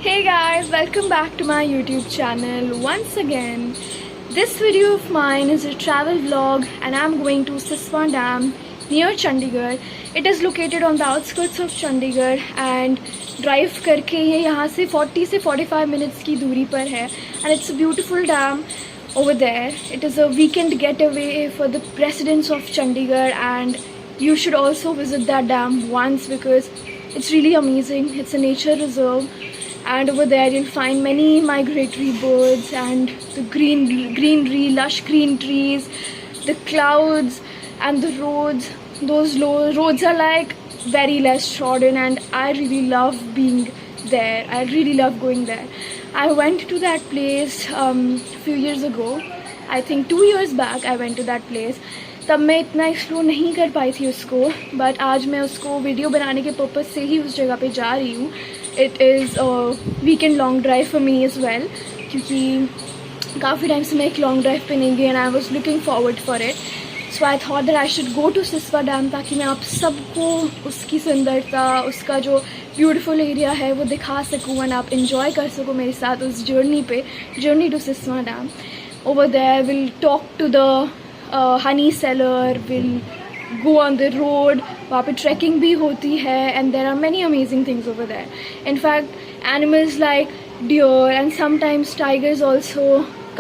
Hey guys, welcome back to my YouTube channel once again. This video of mine is a travel vlog and I'm going to Siswa Dam near Chandigarh. It is located on the outskirts of Chandigarh and drive करके ये यहाँ से 40 से 45 minutes की दूरी पर है and it's a beautiful dam over there. It is a weekend getaway for the residents of Chandigarh and you should also visit that dam once because it's really amazing. It's a nature reserve. And over there you'll find many migratory birds and the greenery, lush green trees, the clouds and the roads. Those roads are like very less trodden and I really love being there. I really love going there. I went to that place a few years ago. I think 2 years back I went to that place. तब मैं इतना explore नहीं कर पाई थी उसको, but आज मैं उसको वीडियो बनाने के पर्पज़ से ही उस जगह पे जा रही हूँ. It is weekend long drive for me as well, क्योंकि काफ़ी टाइम से मैं एक लॉन्ग ड्राइव पे नहीं गई and I was looking forward for it. So I thought that I should go to Siswa dam ताकि मैं आप सबको उसकी सुंदरता, उसका जो ब्यूटीफुल एरिया है वो दिखा सकूँ एंड आप इंजॉय कर सको मेरे साथ उस journey to Siswa dam. Over there will talk to the honey seller, will go on the road. वहाँ पे trekking भी होती है and there are many amazing things over there. In fact, animals like deer and sometimes tigers also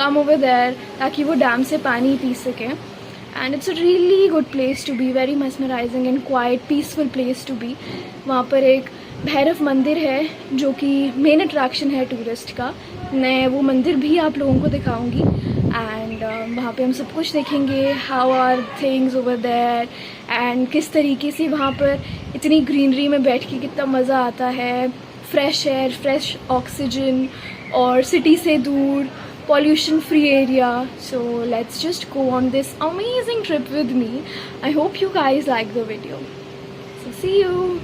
come over there ताकि वो dam से पानी P सकें. And it's a really good place to be, very mesmerizing and quiet, peaceful place to be. वहाँ पर एक भैरव मंदिर है जो कि मेन अट्रैक्शन है टूरिस्ट का. मैं वो मंदिर भी आप लोगों को दिखाऊंगी एंड वहाँ पे हम सब कुछ देखेंगे. How are things over there and किस तरीके से वहाँ पर इतनी ग्रीनरी में बैठ के कितना मज़ा आता है. फ्रेश एयर, फ्रेश ऑक्सीजन और सिटी से दूर, pollution free area. So let's just go on this amazing trip with me. I hope you guys like the video. So see you.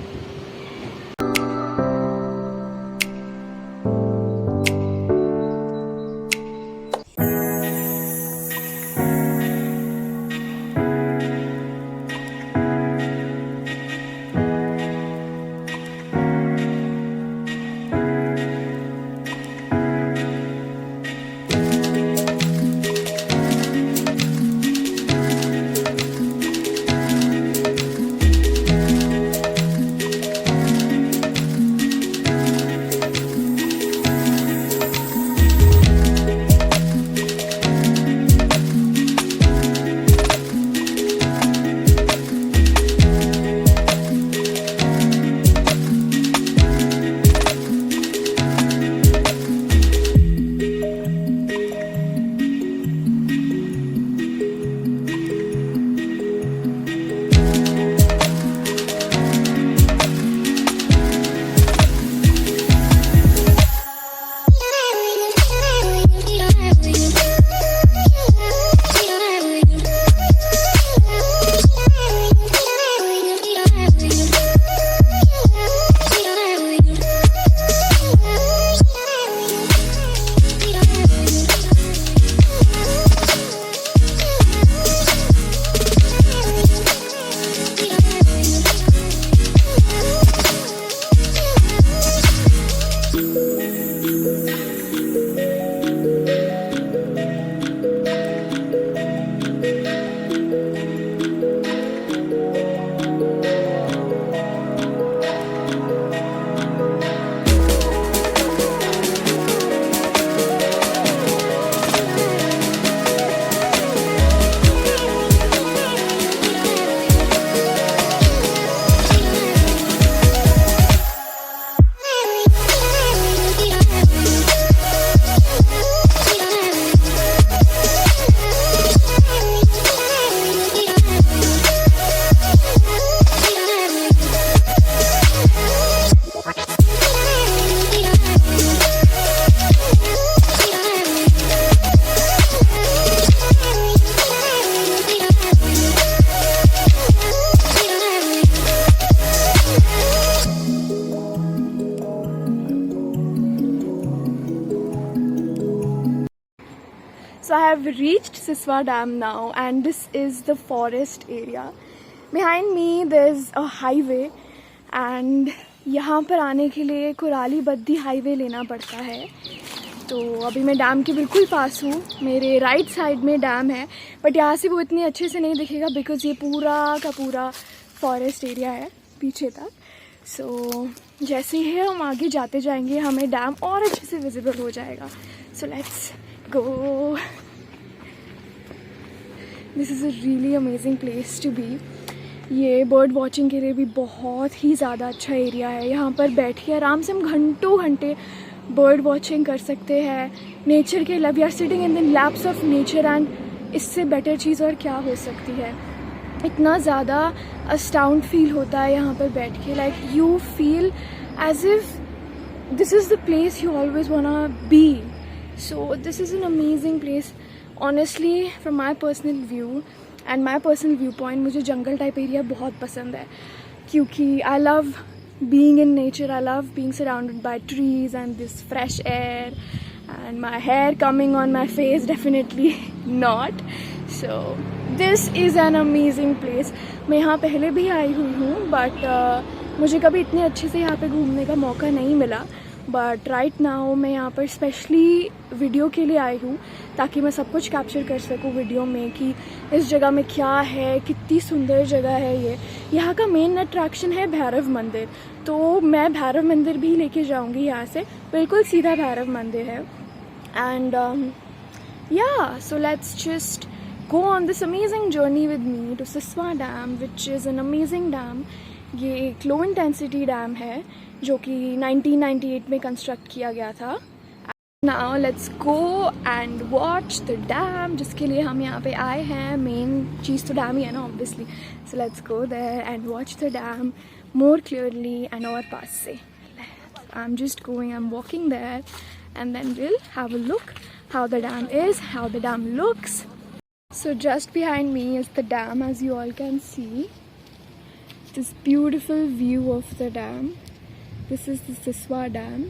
So I have reached Siswa Dam now and this is the forest area. Behind me there's a highway and यहाँ पर आने के लिए Kurali Baddi highway लेना पड़ता है। तो अभी मैं डैम के बिल्कुल पास हूँ, मेरे राइट साइड में डैम है, बट यहाँ से वो इतने अच्छे से नहीं दिखेगा बिकॉज़ ये पूरा का पूरा फॉरेस्ट एरिया है पीछे तक। सो जैसे ही हम आगे जाते जाएंगे हमें डैम और अच्छे से विजिबल हो जाएगा। So let's go. This is a really amazing place to be. ये बर्ड वॉचिंग के लिए भी बहुत ही ज़्यादा अच्छा एरिया है। यहाँ पर बैठ के आराम से हम घंटों घंटे बर्ड वॉचिंग कर सकते हैं। नेचर के love, we are sitting in the laps of nature, and इससे बेटर चीज़ और क्या हो सकती है। इतना ज़्यादा अस्टाउंड फील होता है यहाँ पर बैठ के, like you feel as if this is the place you always wanna be. So this is an amazing place honestly. From my personal view and my personal view point, मुझे जंगल टाइप एरिया बहुत पसंद है क्योंकि I love being in nature. I love being surrounded by trees and this fresh air, and my hair coming on my face definitely not. So this is an amazing place. मैं यहाँ पहले भी आई हुई हूँ बट मुझे कभी इतने अच्छे से यहाँ पे घूमने का मौका नहीं मिला। बट राइट नाउ मैं यहाँ पर स्पेशली वीडियो के लिए आई हूँ ताकि मैं सब कुछ कैप्चर कर सकूँ वीडियो में कि इस जगह में क्या है, कितनी सुंदर जगह है ये। यहाँ का मेन अट्रैक्शन है भैरव मंदिर, तो मैं भैरव मंदिर भी लेके जाऊँगी। यहाँ से बिल्कुल सीधा भैरव मंदिर है। एंड या so let's just go on this amazing journey with me to Siswa Dam, which is an amazing dam. ये एक लो इंटेंसिटी डैम है जो कि 1998 में कंस्ट्रक्ट किया गया था। Now let's go and watch the dam, जिसके लिए हम यहाँ पे आए हैं। मेन चीज़ तो डैम ही है ना obviously. So let's go there and watch the dam more clearly and और पास से। I'm just going, I'm walking there, and then we'll have a look how the dam is, how the dam looks. So just behind me is the dam, as you all can see. This beautiful view of the dam. This is the Siswa Dam.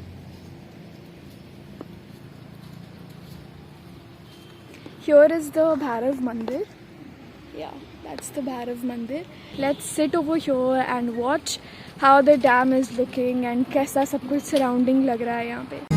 Here is the Bhairav Mandir. Yeah, that's the Bhairav Mandir. Let's sit over here and watch how the dam is looking and कैसा सब कुछ surrounding लग रहा है यहाँ पे।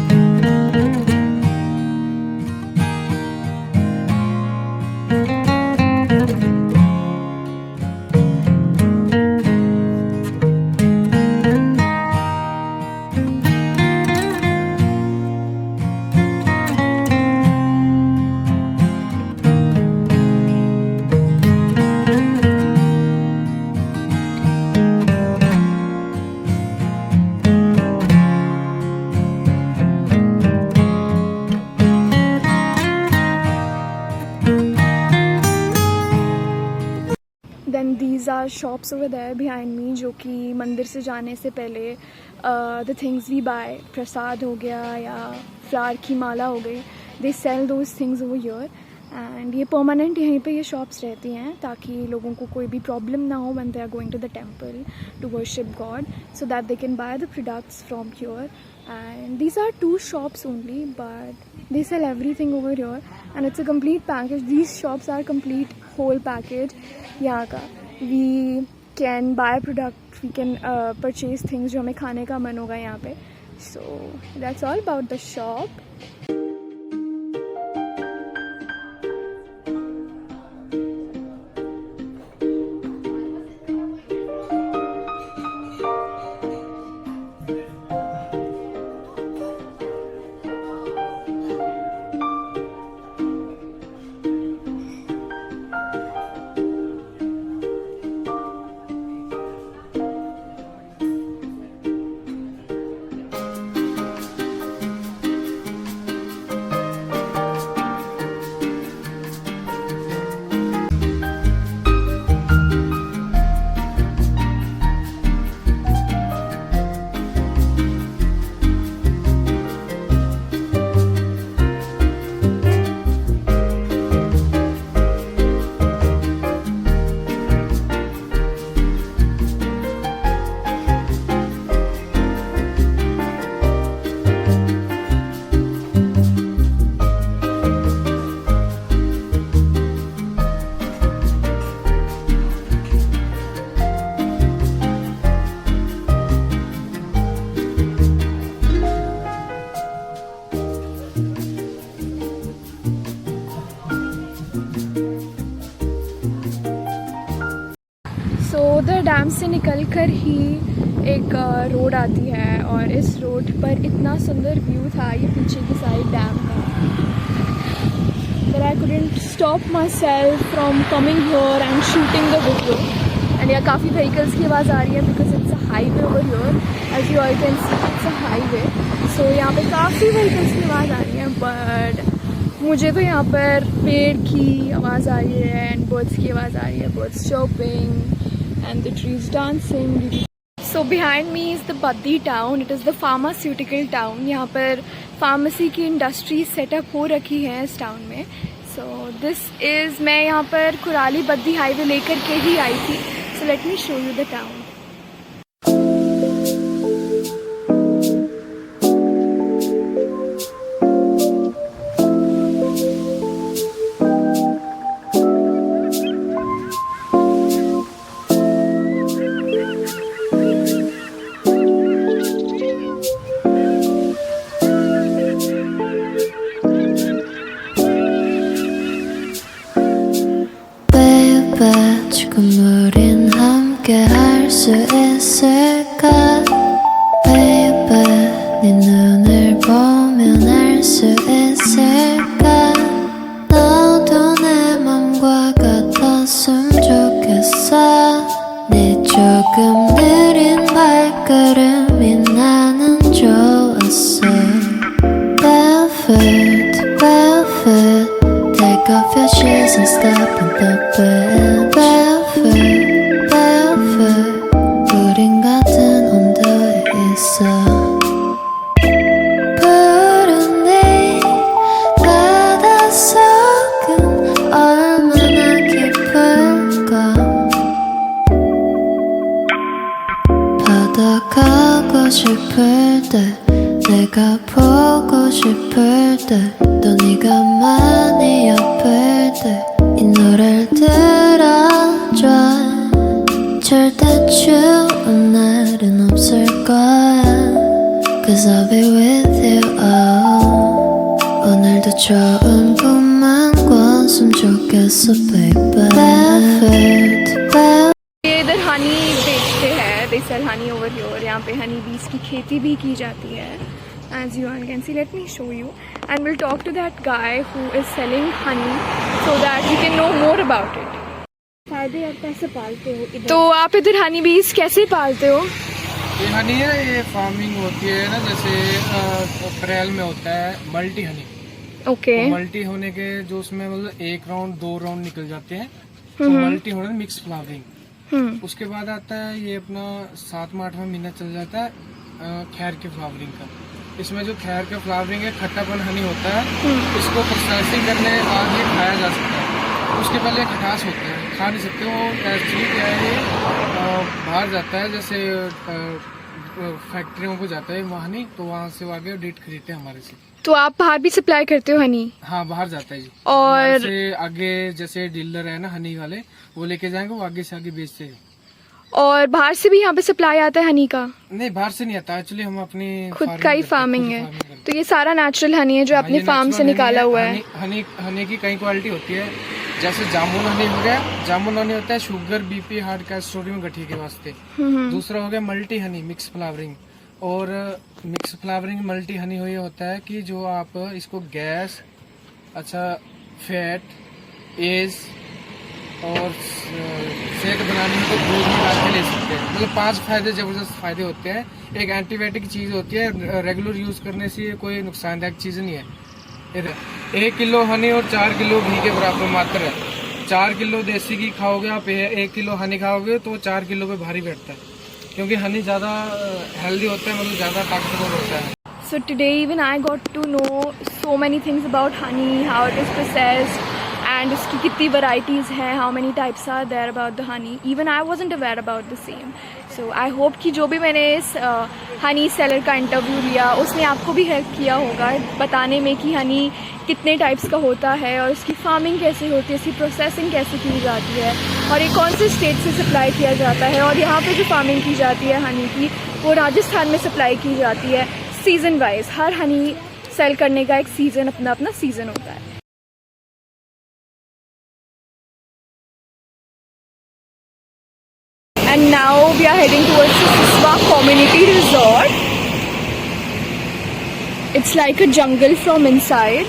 Then these are shops over there behind me जो कि मंदिर से जाने से पहले the things we buy, प्रसाद हो गया या फ्लावर की माला हो गई, they sell those things over here. And ये परमानेंट यहीं पे ये शॉप्स रहती हैं ताकि लोगों को कोई भी प्रॉब्लम ना हो when they are going to the temple to worship God, so that they can buy the products from here. And these are 2 shops only, but they sell everything over here and it's a complete package. These shops are complete whole package यहाँ का. We can buy product, we can purchase things जो हमें खाने का मन होगा यहाँ पे. So that's all about the shop. उधर डैम से निकलकर ही एक रोड आती है और इस रोड पर इतना सुंदर व्यू था ये पीछे की साइड डैम का that I couldn't stop myself from coming here and shooting the video. And यहाँ काफ़ी vehicles की आवाज़ आ रही है because it's a highway over here. As you all can see, it's a highway. So यहाँ पे काफ़ी vehicles की आवाज़ आ रही है but मुझे तो यहाँ पर पेड़ की आवाज़ आ रही है and birds की आवाज़ आ रही है, birds chirping and the trees dancing. So behind me is the Baddi town. It is the pharmaceutical town. यहाँ पर फार्मेसी की इंडस्ट्री सेटअप हो रखी है इस टाउन में. सो दिस इज़ मैं यहाँ पर कुराली बद्दी हाईवे लेकर के ही आई थी. So let me show you the town. 지금 우린 함께 할 수 있을까 Baby 네 눈을 보면 알 수 있을까 너도 내 맘과 같았으면 좋겠어 네 조금 느린 발걸음이 나는 좋았어 Barefoot, barefoot Take off your shoes and step in the bed Barefoot, barefoot 우린 같은 온도에 있어 푸른 네 바닷속은 얼마나 깊을까 바다 가고 싶을 때 내가 보고 싶을 때 또 네가 많이 아플 때 이 노래를 들어줘 절대 추운 날은 없을 거야 Cause I'll be with you oh. 오늘도 좋은 꿈만 꿨으면 좋겠어 baby Barefoot, barefoot ये इधर हनी बेचते हैं. They sell honey over here. यहाँ पे हनी बीज की खेती भी की जाती है. As you all can see, let me show you. And we'll talk to that guy who is selling honey so that we can know more about it. फायदे आप कैसे पालते हो इधर? तो आप इधर हनी बीज कैसे पालते हो? ये हनी है, ये फार्मिंग होती है ना, जैसे अप्रैल में होता है मल्टी हनी. ओके. तो मल्टी होने के जो उसमें मतलब 1 राउंड 2 राउंड निकल जाते हैं तो मल्टी होने मिक्स फ्लावरिंग. उसके बाद आता है ये अपना 7वां 8वां महीना चल जाता है खैर के फ्लावरिंग का. इसमें जो खैर का फ्लावरिंग है खट्टापन हनी होता है. इसको प्रोसेसिंग करने आगे खाया जा सकता है. उसके पहले खटास होता है, खा नहीं सकते. वो एक्चुअली क्या है ये बाहर जाता है, जैसे फैक्ट्रियों को जाता है वहाँ हनी, तो वहाँ से आगे डेट खरीदते हैं हमारे से. तो आप बाहर भी सप्लाई करते हो हनी? हाँ, बाहर जाता है जी. और से आगे जैसे डीलर है ना हनी वाले, वो लेके जाएंगे, वो आगे से आगे बेचते हैं. और बाहर से भी यहाँ पे सप्लाई आता है हनी का? नहीं, बाहर से नहीं आता. एक्चुअली हम अपनी खुद का ही फार्मिंग है. तो ये सारा नेचुरल हनी है जो अपने फार्म से निकाला हुआ है. हनी की कई क्वालिटी होती है. जैसे जामुन हनी हो गया, जामुन हनी होता है शुगर बीपी हार्ट का सोडियम गठिया के वास्ते. दूसरा हो गया मल्टी हनी मिक्स फ्लावरिंग. और मिक्स फ्लावरिंग मल्टी हनी हो ये होता है कि जो आप इसको गैस, अच्छा फैट, एज और सेहत बनाने में तो दूध में डाल के ले सकते हैं. मतलब 5 फायदे, जबरदस्त फायदे होते हैं. एक एंटीबायोटिक चीज होती है, रेगुलर यूज करने से ये कोई नुकसानदायक चीज नहीं है. 1 किलो हनी और 4 किलो घी के बराबर मात्र है. 4 किलो देसी घी खाओगे आप, 1 किलो हनी खाओगे तो 4 किलो पे भारी बैठता है, क्योंकि हनी ज़्यादा हेल्दी होता है, मतलब ज़्यादा ताकतवर होता है. So today even I got to know so many things about honey, how it is processed and उसकी कितनी varieties हैं, how many types are there about the honey. Even I wasn't aware about the same. So I hope कि जो भी मैंने इस Honey seller का interview लिया उसने आपको भी हेल्प किया होगा बताने में कि हनी कितने टाइप्स का होता है और उसकी फार्मिंग कैसे होती है, इसकी प्रोसेसिंग कैसे की जाती है और ये कौन से स्टेट से सप्लाई किया जाता है. और यहाँ पे जो फार्मिंग की जाती है हनी की वो राजस्थान में सप्लाई की जाती है सीज़न वाइज. हर हनी सेल करने का एक सीज़न, अपना अपना सीज़न होता है. And we are heading towards the Siswa Community Resort. It's like a jungle from inside.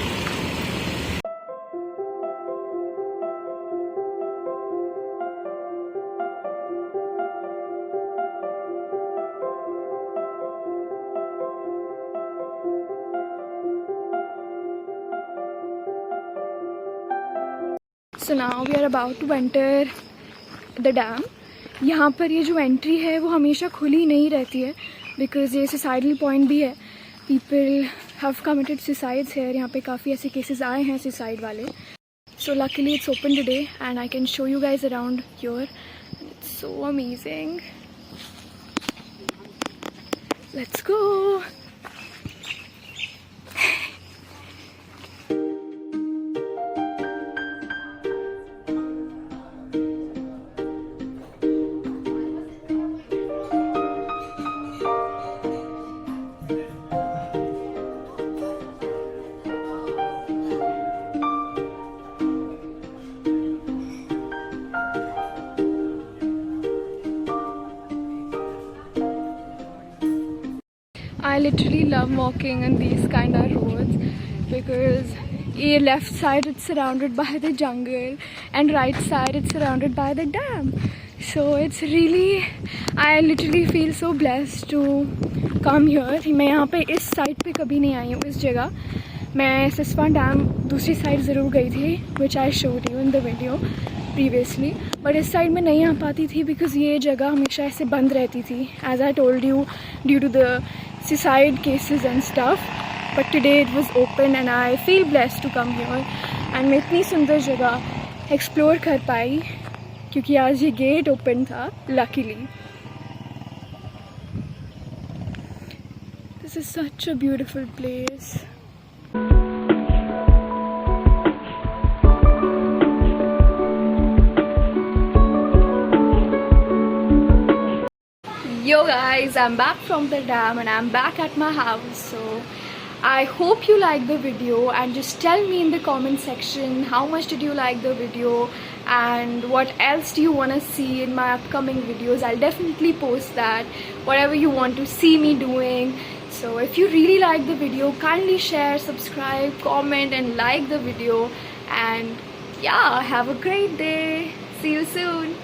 So now we are about to enter the dam. यहाँ पर ये जो एंट्री है वो हमेशा खुली नहीं रहती है बिकॉज ये सुसाइडल पॉइंट भी है. People have committed suicides here. यहाँ पे काफ़ी ऐसे केसेस आए हैं सुसाइड वाले. So luckily it's open today and I can show you guys around your. It's so amazing. Let's go. I literally love walking on these kind of roads because left side it's surrounded by the jungle and right side it's surrounded by the dam. So it's really, I literally feel so blessed to come here. मैं यहाँ पे इस side पे कभी नहीं आई हूँ. इस जगह मैं सिस्वा डैम दूसरी साइड ज़रूर गई थी which I showed you in the video previously, but इस साइड में नहीं आ पाती थी बिकॉज ये जगह हमेशा ऐसे बंद रहती थी as I told you due to the suicide cases and stuff. But today it was open and I feel blessed to come here. And मैं इतनी सुंदर जगह एक्सप्लोर कर पाई क्योंकि आज ये गेट ओपन था luckily. This is such a beautiful place. Yo guys, I'm back from the dam and I'm back at my house. So I hope you like the video and just tell me in the comment section how much did you like the video and what else do you want to see in my upcoming videos. I'll definitely post that, whatever you want to see me doing. So if you really like the video, kindly share, subscribe, comment and like the video. And yeah, have a great day. See you soon.